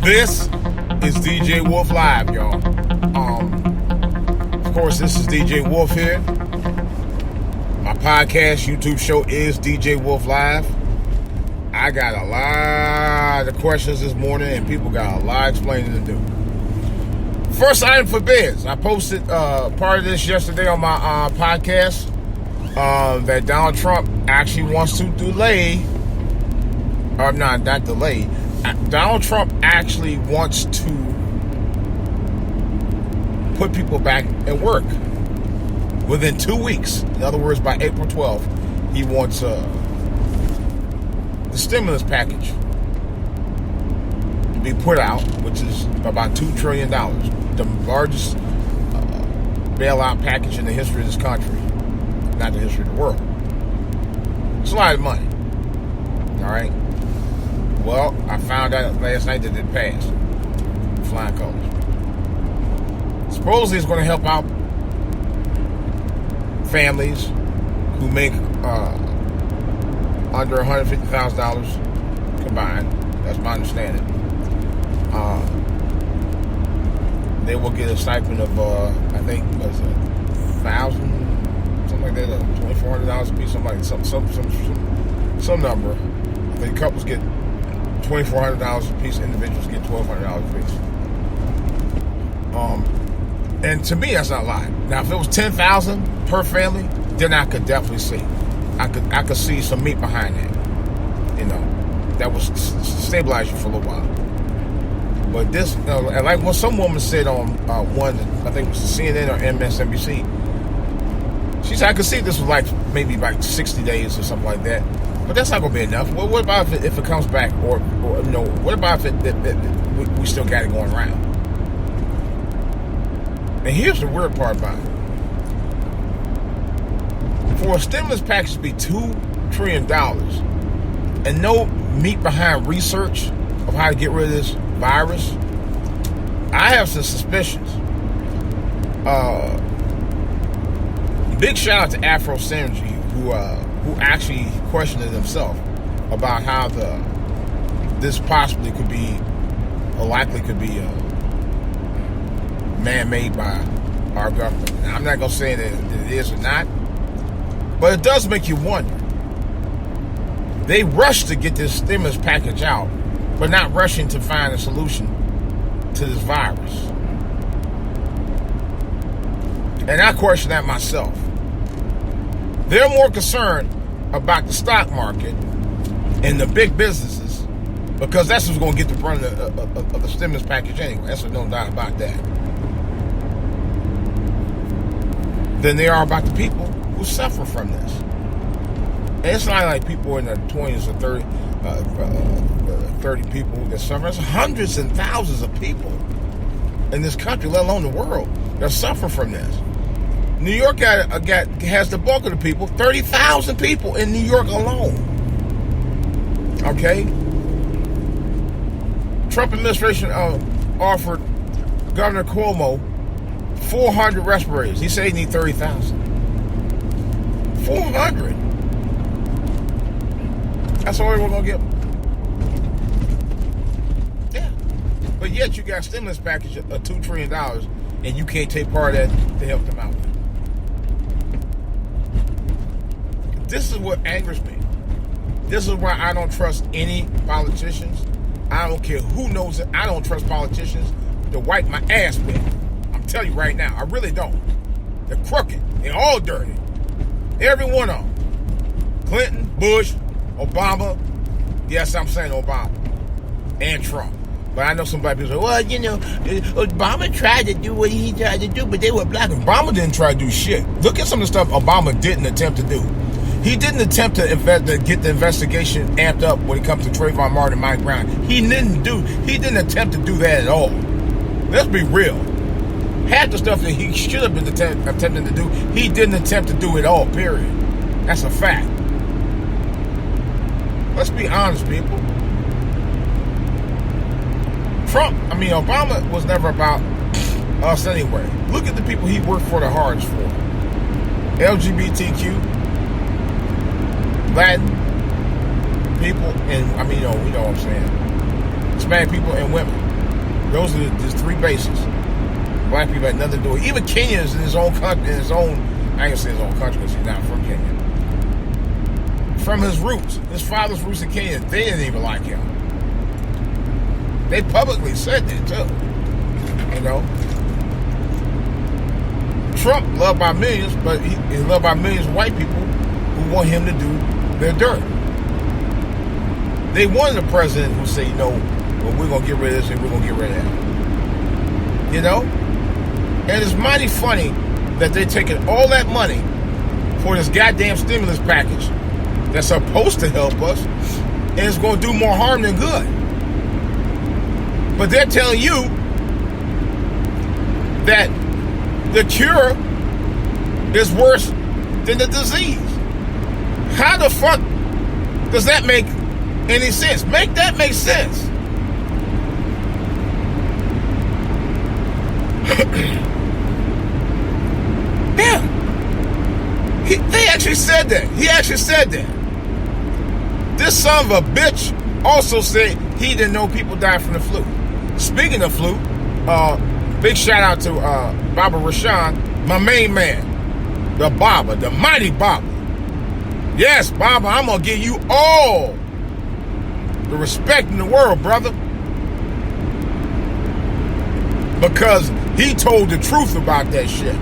This is DJ Wolf Live, y'all. Of course, this is DJ Wolf here. My podcast, YouTube show is DJ Wolf Live. I got a lot of questions this morning, and people got a lot of explaining to do. First item for biz. I posted part of this yesterday on my podcast that Donald Trump actually wants to delay, or not delay. Donald Trump actually wants to put people back at work within 2 weeks. In other words, by April 12th, he wants the stimulus package to be put out, which is about $2 trillion, the largest bailout package in the history of this country, not the history of the world. It's a lot of money. All right. Well, I found out last night that it passed. Flying colors. Supposedly it's going to help out families who make under $150,000 combined. That's my understanding. They will get a stipend of, I think, was $1,000, something like that, $2,400 a piece, something like some number. I think couples get $2,400 a piece, individuals get $1,200 a piece. And to me, that's not a lot. Now, if it was $10,000 per family, then I could definitely see. I could see some meat behind that. You know, that would stabilize you for a little while. But this, like what some woman said on one, I think it was CNN or MSNBC, she said I could see this was like maybe like 60 days or something like that. But that's not going to be enough. Well, what about if it comes back, or you know, what about if we still got it going around? And here's the weird part about it. For a stimulus package to be $2 trillion and no meat behind research of how to get rid of this virus, I have some suspicions. Big shout out to Afro Synergy, who actually questioned it himself about how this possibly could be, or likely could be, man-made by our government. Now, I'm not going to say that it is or not, but it does make you wonder. They rushed to get this stimulus package out, but not rushing to find a solution to this virus. And I question that myself. They're more concerned about the stock market and the big businesses, because that's what's going to get the brunt of the stimulus package anyway. That's no doubt about that. Than they are about the people who suffer from this. And it's not like people in their 20s or 30 people that suffer. It's hundreds and thousands of people in this country, let alone the world, that suffer from this. New York has the bulk of the people, 30,000 people in New York alone. Okay? Trump administration offered Governor Cuomo 400 respirators. He said he need 30,000. 400. That's all we're going to give. Yeah. But yet you got a stimulus package of $2 trillion and you can't take part of that to help them out. This is what angers me. This is why I don't trust any politicians. I don't care who knows it. I don't trust politicians to wipe my ass with. I'm telling you right now, I really don't. They're crooked. They're all dirty. Every one of them. Clinton, Bush, Obama. Yes, I'm saying Obama. And Trump. But I know somebody people say, well, you know, Obama tried to do what he tried to do, but they were black. Obama didn't try to do shit. Look at some of the stuff Obama didn't attempt to do. He didn't attempt to get the investigation amped up when it comes to Trayvon Martin and Mike Brown. He didn't attempt to do that at all. Let's be real. Half the stuff that he should have been attempting to do, he didn't attempt to do it all, period. That's a fact. Let's be honest, people. Obama was never about us anyway. Look at the people he worked for the hardest for. LGBTQ, Latin people, and you know what I'm saying, Hispanic people and women. Those are the three bases. Black people had nothing to do with it. Even Kenyans in his own country, I ain't gonna say his own country because he's not from Kenya. From his roots, his father's roots in Kenya, they didn't even like him. They publicly said that too. You know? Trump loved by millions, but he's loved by millions of white people who want him to do their dirt. They wanted a president who say, well, we're going to get rid of this and we're going to get rid of that. You know? And it's mighty funny that they're taking all that money for this goddamn stimulus package that's supposed to help us, and it's going to do more harm than good. But they're telling you that the cure is worse than the disease. How the fuck does that make any sense? Make that make sense. Yeah. They actually said that. He actually said that. This son of a bitch also said he didn't know people died from the flu. Speaking of flu, big shout out to Baba Rashan, my main man, the Baba, the mighty Baba. Yes, Baba, I'm going to give you all the respect in the world, brother. Because he told the truth about that shit.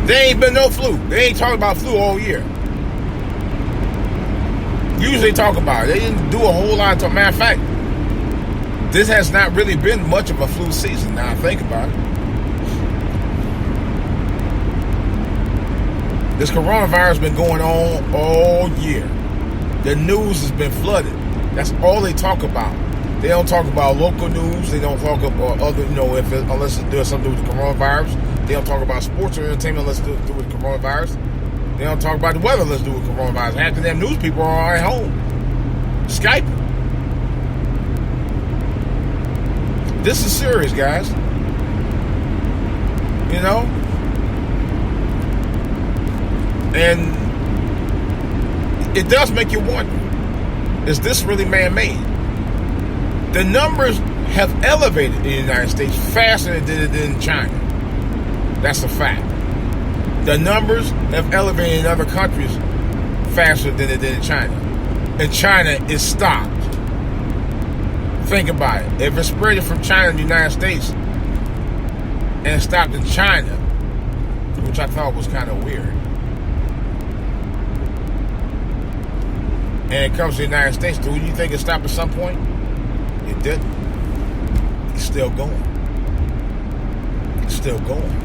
There ain't been no flu. They ain't talking about flu all year. Usually talk about it. They didn't do a whole lot. Matter of fact, this has not really been much of a flu season now I think about it. This coronavirus has been going on all year. The news has been flooded. That's all they talk about. They don't talk about local news. They don't talk about other, unless it does something to do with the coronavirus. They don't talk about sports or entertainment unless it does do with the coronavirus. They don't talk about the weather unless it do with coronavirus. Half of them news people are at home Skyping. This is serious, guys. You know? And it does make you wonder, is this really man-made? The numbers have elevated in the United States faster than it did in China. That's a fact. The numbers have elevated in other countries faster than it did in China. And China is stopped. Think about it. If it spread from China to the United States and it stopped in China, which I thought was kind of weird, and it comes to the United States, do you think it stopped at some point? It didn't. It's still going. It's still going.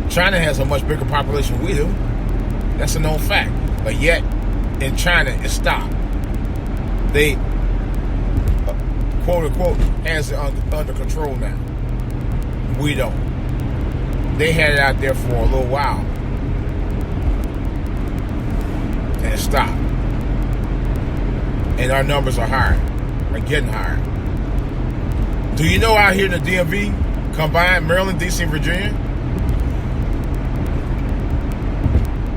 China has a much bigger population than we do. That's a known fact. But yet, in China, it stopped. They, quote unquote, has it under control now. We don't. They had it out there for a little while. And it stopped. And our numbers are higher. Are getting higher. Do you know out here in the DMV, combined Maryland, DC, and Virginia,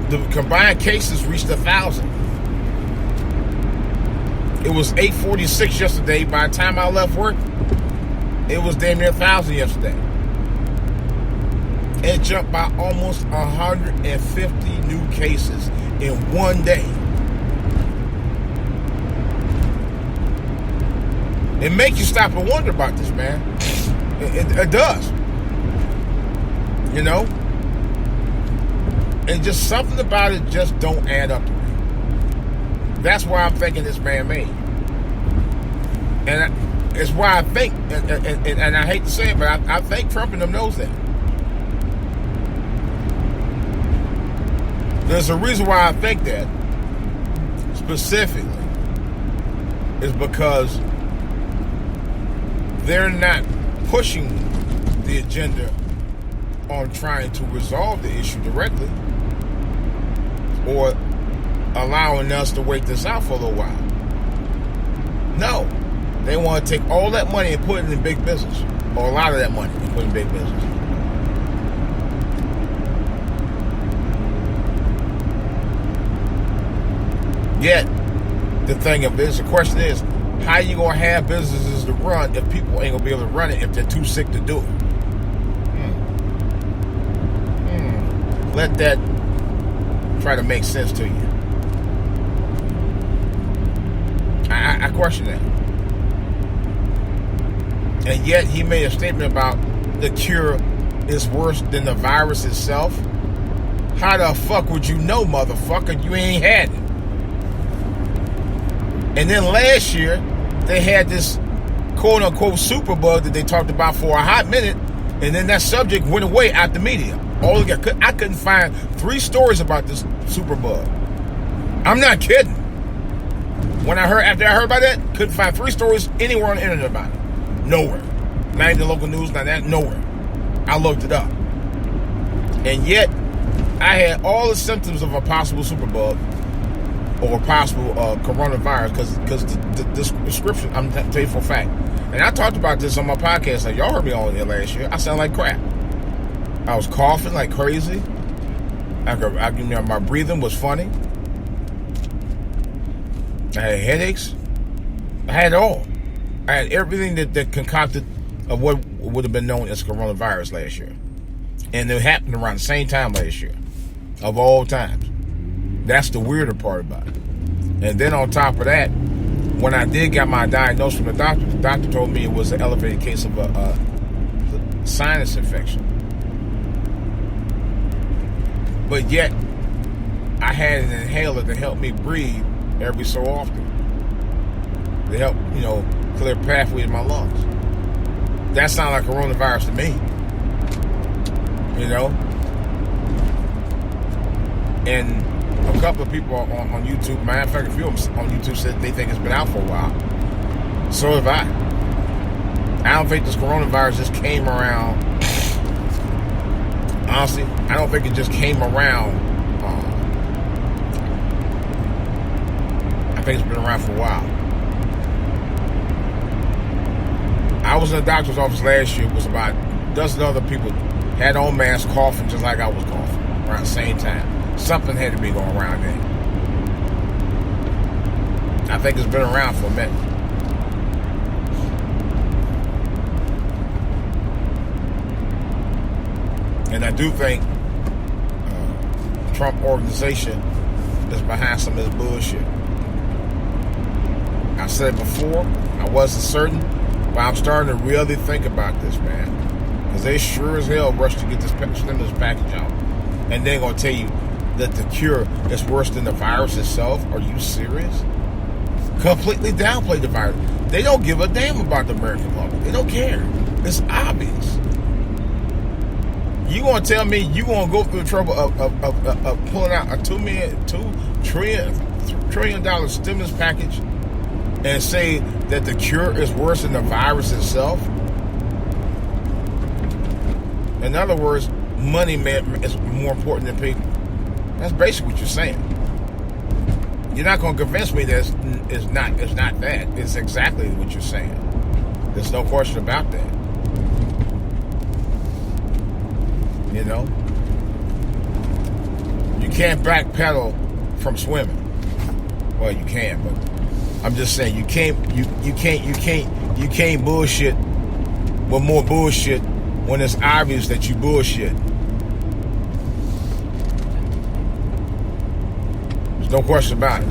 the combined cases reached 1,000. It was 846 yesterday. By the time I left work, it was damn near 1,000 yesterday. It jumped by almost 150 new cases in one day. It makes you stop and wonder about this, man. It does. You know? And just something about it just don't add up to me. That's why I'm thinking it's man-made. And it's why I think, and I hate to say it, but I think Trump and them knows that. There's a reason why I think that, specifically, is because they're not pushing the agenda on trying to resolve the issue directly or allowing us to wait this out for a little while. No. They want to take all that money and put it in big business, or a lot of that money and put it in big business. Yet, the thing of this, the question is, how you gonna have businesses to run if people ain't gonna be able to run it if they're too sick to do it? Let that try to make sense to you. I question that. And yet he made a statement about the cure is worse than the virus itself. How the fuck would you know, motherfucker? You ain't had it. And then last year, they had this quote-unquote superbug that they talked about for a hot minute, and then that subject went away out the media. I couldn't find 3 stories about this superbug. I'm not kidding. After I heard about that, couldn't find 3 stories anywhere on the internet about it. Nowhere. Not in the local news, not that, nowhere. I looked it up. And yet, I had all the symptoms of a possible superbug or a possible coronavirus because the description, I'm telling you for a fact. And I talked about this on my podcast. Like, y'all heard me on there last year. I sound like crap. I was coughing like crazy. My breathing was funny. I had headaches. I had it all. I had everything that concocted of what would have been known as coronavirus last year. And it happened around the same time last year. Of all times. That's the weirder part about it. And then on top of that, when I did get my diagnosis from the doctor told me it was an elevated case of a sinus infection. But yet, I had an inhaler to help me breathe every so often. To help, clear pathway in my lungs. That sounds like coronavirus to me. And a couple of people on YouTube, matter of fact, a few of them on YouTube said they think it's been out for a while. So have I. I don't think this coronavirus just came around. Honestly, I don't think it just came around. I think it's been around for a while. I was in the doctor's office last year. It was about a dozen other people had on masks coughing just like I was coughing around the same time. Something had to be going around there. I think it's been around for a minute. And I do think the Trump organization is behind some of this bullshit. I said it before, I wasn't certain, but I'm starting to really think about this, man. Because they sure as hell rushed to get this stimulus package out. And they're going to tell you that the cure is worse than the virus itself. Are you serious? Completely downplay the virus. They don't give a damn about the American public. They don't care. It's obvious. You gonna tell me you gonna go through the trouble of pulling out a $2 trillion stimulus package and say that the cure is worse than the virus itself? In other words, money is more important than people. That's basically what you're saying. You're not gonna convince me that it's not that. It's exactly what you're saying. There's no question about that. You can't backpedal from swimming. Well, you can, but I'm just saying you can't bullshit with more bullshit when it's obvious that you bullshit. There's no question about it.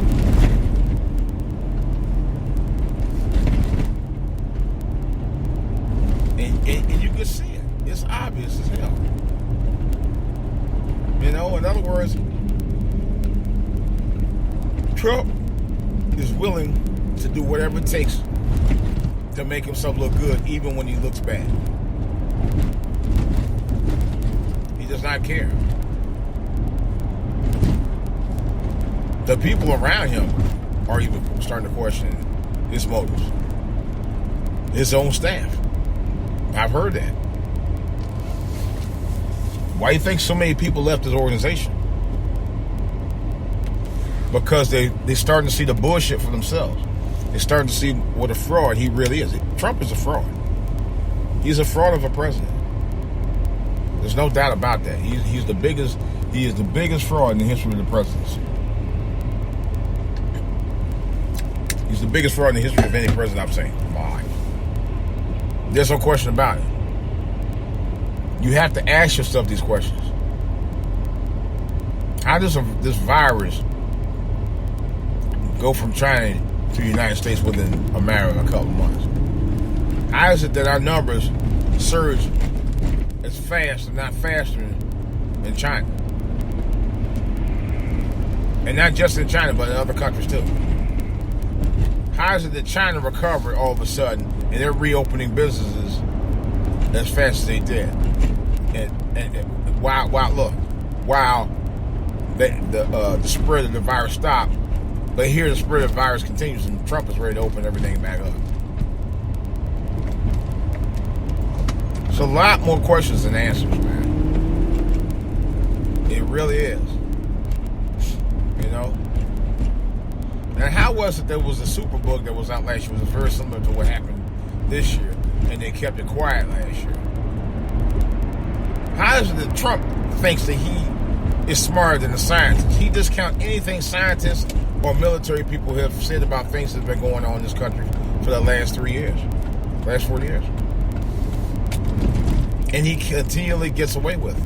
And you can see it. It's obvious as hell. In other words, Trump is willing to do whatever it takes to make himself look good, even when he looks bad. He does not care. The people around him are even starting to question his motives. His own staff. I've heard that. Why do you think so many people left his organization? Because they're starting to see the bullshit for themselves. They're starting to see what a fraud he really is. Trump is a fraud. He's a fraud of a president. There's no doubt about that. He is the biggest fraud in the history of the presidency. He's the biggest fraud in the history of any president I've seen in my life. There's no question about it. You have to ask yourself these questions. How does this virus go from China to the United States within a matter of a couple of months? How is it that our numbers surge as fast, if not faster, in China? And not just in China, but in other countries too. How is it that China recovered all of a sudden and they're reopening businesses as fast as they did? And while the spread of the virus stopped, but here the spread of the virus continues and Trump is ready to open everything back up. It's a lot more questions than answers, man. It really is. You know? Now, how was it there was a Superbook that was out last year? It was very similar to what happened this year, and they kept it quiet last year. How is it that Trump thinks that he is smarter than the scientists? He discounts anything scientists or military people have said about things that have been going on in this country for the last 4 years. And he continually gets away with it.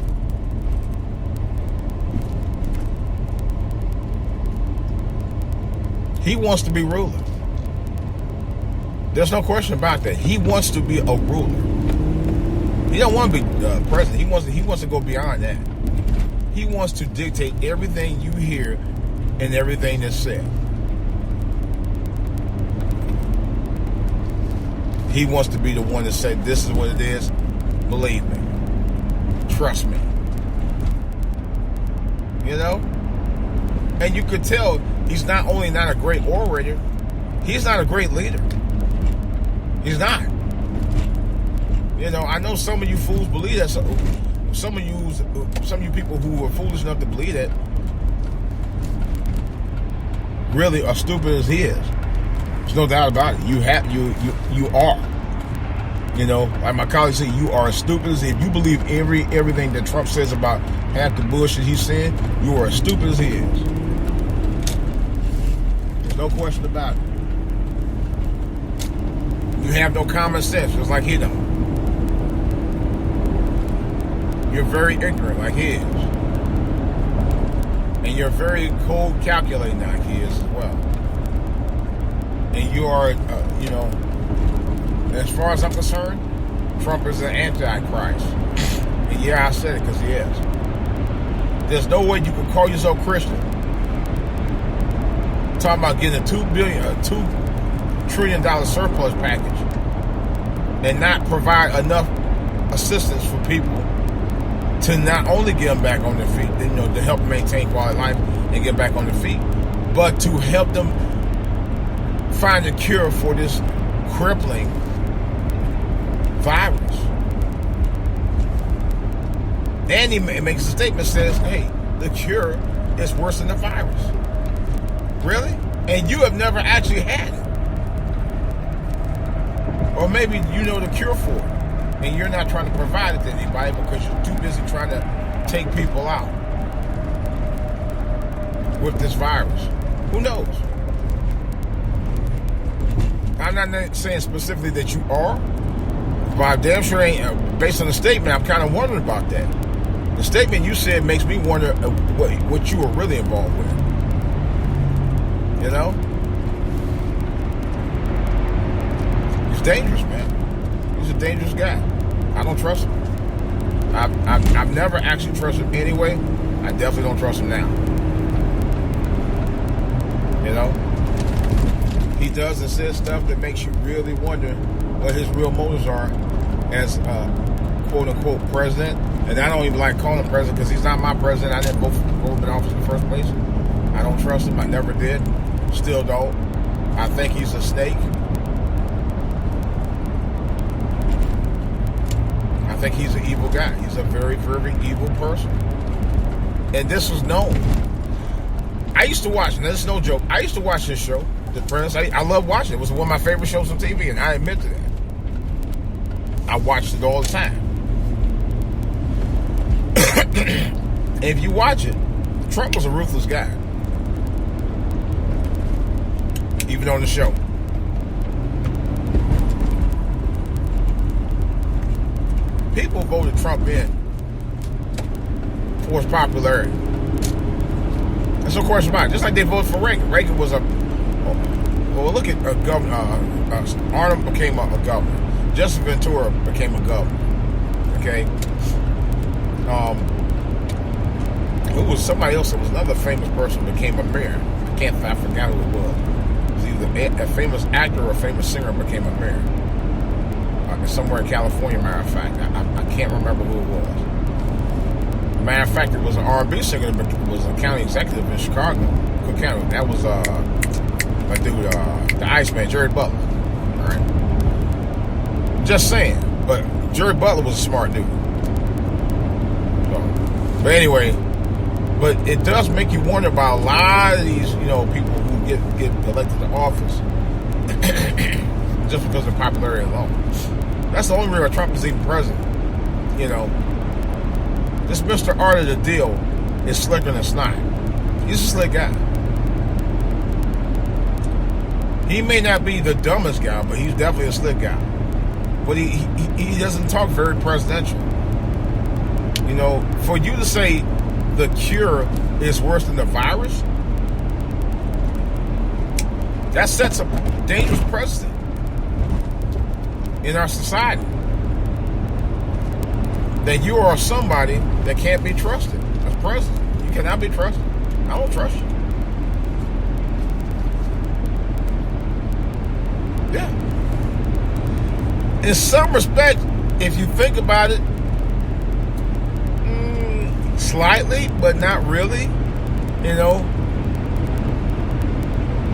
He wants to be ruler. There's no question about that. He wants to be a ruler. He don't want to be president. He wants to go beyond that. He wants to dictate everything you hear and everything that's said. He wants to be the one to say, this is what it is. Believe me. Trust me. You know? And you could tell he's not only not a great orator, he's not a great leader. He's not. You know, I know some of you fools believe that. Some of you people who are foolish enough to believe that really are stupid as he is. There's no doubt about it. You are. You know, like my colleague said, you are as stupid as if you believe everything that Trump says about half the bullshit he's saying. You are as stupid as he is. There's no question about it. You have no common sense, just like he don't. You're very ignorant, like he is, and you're very cold calculating, like he is as well. And you are, you know, as far as I'm concerned, Trump is an antichrist. And yeah, I said it because he is. There's no way you can call yourself Christian. Talking about getting a $2 trillion surplus package and not provide enough assistance for people to not only get them back on their feet, you know, to help maintain quality life and get back on their feet, but to help them find a cure for this crippling virus. And he makes a statement, says, hey, the cure is worse than the virus. Really? And you have never actually had it. Or maybe you know the cure for it, and you're not trying to provide it to anybody because you're too busy trying to take people out with this virus. Who knows? I'm not saying specifically that you are, but I damn sure ain't. Based on the statement, I'm kind of wondering about that. The statement you said makes me wonder what you were really involved with. You know? He's dangerous, man. He's a dangerous guy. I don't trust him. I've never actually trusted him anyway. I definitely don't trust him now. You know? He does and says stuff that makes you really wonder what his real motives are as quote-unquote president. And I don't even like calling him president because he's not my president. I didn't vote for him in office in the first place. I don't trust him. I never did. Still don't. I think he's a snake. I think he's an evil guy. He's a very, very evil person. And this was known. I used to watch, and this is no joke, I used to watch this show, The Apprentice. I love watching it. It was one of my favorite shows on TV, and I admit to that. I watched it all the time. And if you watch it, Trump was a ruthless guy. Even on the show. People voted Trump in for his popularity. There's no question about it. Just like they voted for Reagan. Reagan was well, look at Governor Arnold became a governor. Jesse Ventura became a governor. Okay. Who was somebody else? It was another famous person who became a mayor. I forgot who it was. It was either a famous actor or a famous singer became a mayor. Somewhere in California, matter of fact. I can't remember who it was. Matter of fact, it was an R&B singer that was a county executive in Chicago, Cook County. That was my dude, the Iceman, Jerry Butler. All right. Just saying. But Jerry Butler was a smart dude. So, but anyway, but it does make you wonder about a lot of these, people who get elected to office just because of popularity alone. That's the only reason Trump is even president. This Mr. Art of the Deal is slicker than snot. He's a slick guy. He may not be the dumbest guy, but he's definitely a slick guy. But he doesn't talk very presidential. For you to say the cure is worse than the virus, that sets a dangerous precedent in our society. That you are somebody that can't be trusted as president. You cannot be trusted. I don't trust you. Yeah. In some respect, if you think about it, slightly, but not really,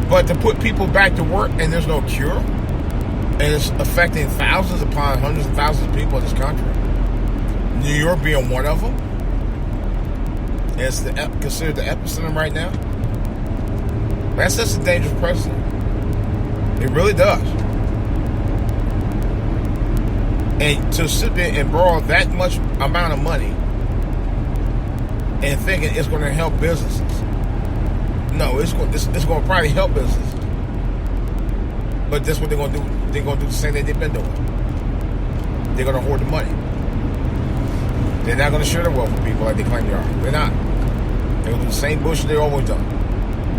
But to put people back to work and there's no cure, and it's affecting thousands upon hundreds of thousands of people in this country. New York being one of them. And it's considered the epicenter right now. That sets a dangerous precedent. It really does. And to sit there and borrow that much amount of money and thinking it's going to help businesses. No, it's going to probably help businesses. But that's what they're going to do. They're going to do the same thing they've been doing. They're going to hoard the money. They're not going to share the wealth with people like they claim they are. They're not. They're going to do the same bullshit they've always done.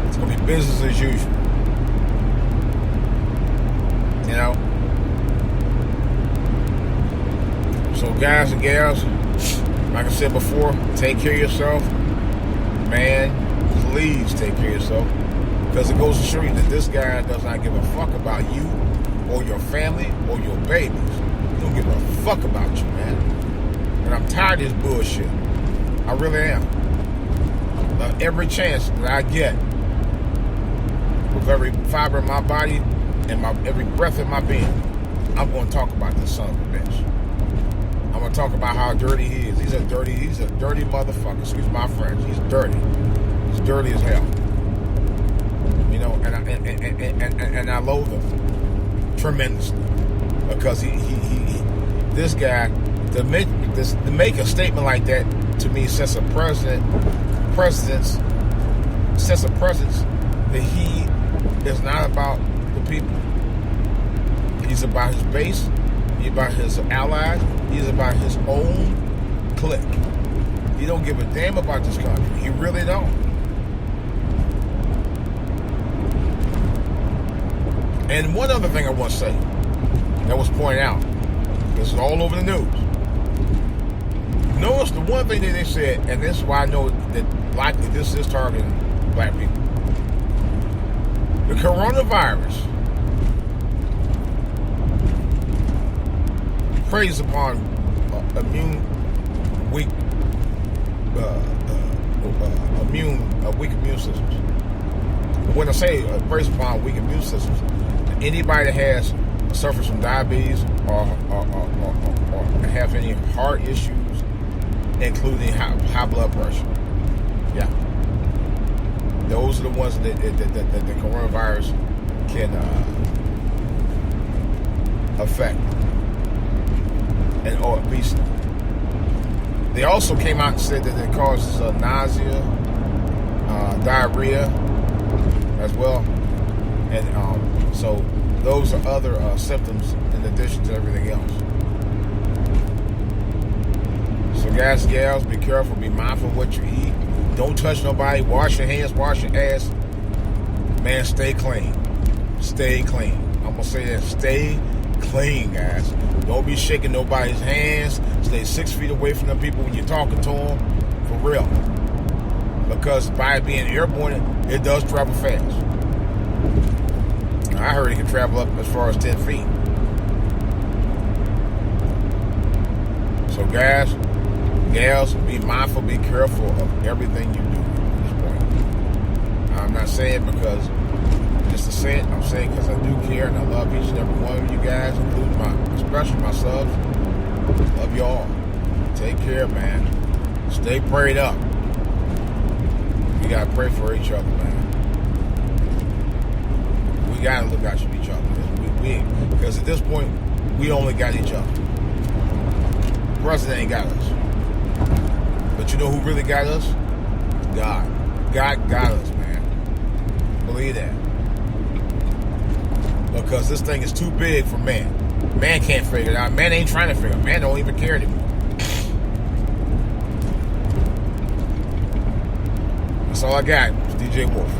It's going to be business as usual. So guys and gals, like I said before, take care of yourself. Man, please take care of yourself. Because it goes to show you that this guy does not give a fuck about you or your family or your babies. He don't give a fuck about you, man. And I'm tired of this bullshit. I really am. Every chance that I get, with every fiber in my body and every breath in my being, I'm going to talk about this son of a bitch. I'm going to talk about how dirty he is. He's a dirty motherfucker. Excuse my French. He's dirty. He's dirty as hell. And I loathe him tremendously because this guy to make a statement like that to me sets a presence that he is not about the people. He's about his base. He's about his allies. He's about his own clique. He don't give a damn about this country. He really don't. And one other thing I want to say that was pointed out. This is all over the news. Notice the one thing that they said, and this is why I know that likely this is targeting black people. The coronavirus preys upon weak immune systems. When I say preys upon weak immune systems, anybody that suffers from diabetes or have any heart issues, including high blood pressure. Yeah. Those are the ones that the coronavirus can affect. Or obesity. They also came out and said that it causes nausea, diarrhea as well. And so those are other symptoms in addition to everything else. guys, gals, be careful. Be mindful of what you eat. Don't touch nobody. Wash your hands. Wash your ass. Man, stay clean. Stay clean. I'm going to say that. Stay clean, guys. Don't be shaking nobody's hands. Stay 6 feet away from the people when you're talking to them. For real. Because by being airborne, it does travel fast. I heard it can travel up as far as 10 feet. So guys, gals, be mindful, be careful of everything you do at this point. I'm not saying because just to say it, I'm saying because I do care and I love each and every one of you guys, including especially my subs. Love y'all. Take care, man. Stay prayed up. We gotta pray for each other, man. We gotta look out for each other. Because at this point, we only got each other. The president ain't got us. But you know who really got us? God. God got us, man. Believe that. Because this thing is too big for man. Man can't figure it out. Man ain't trying to figure it out. Man don't even care anymore. That's all I got. It's DJ Wolf.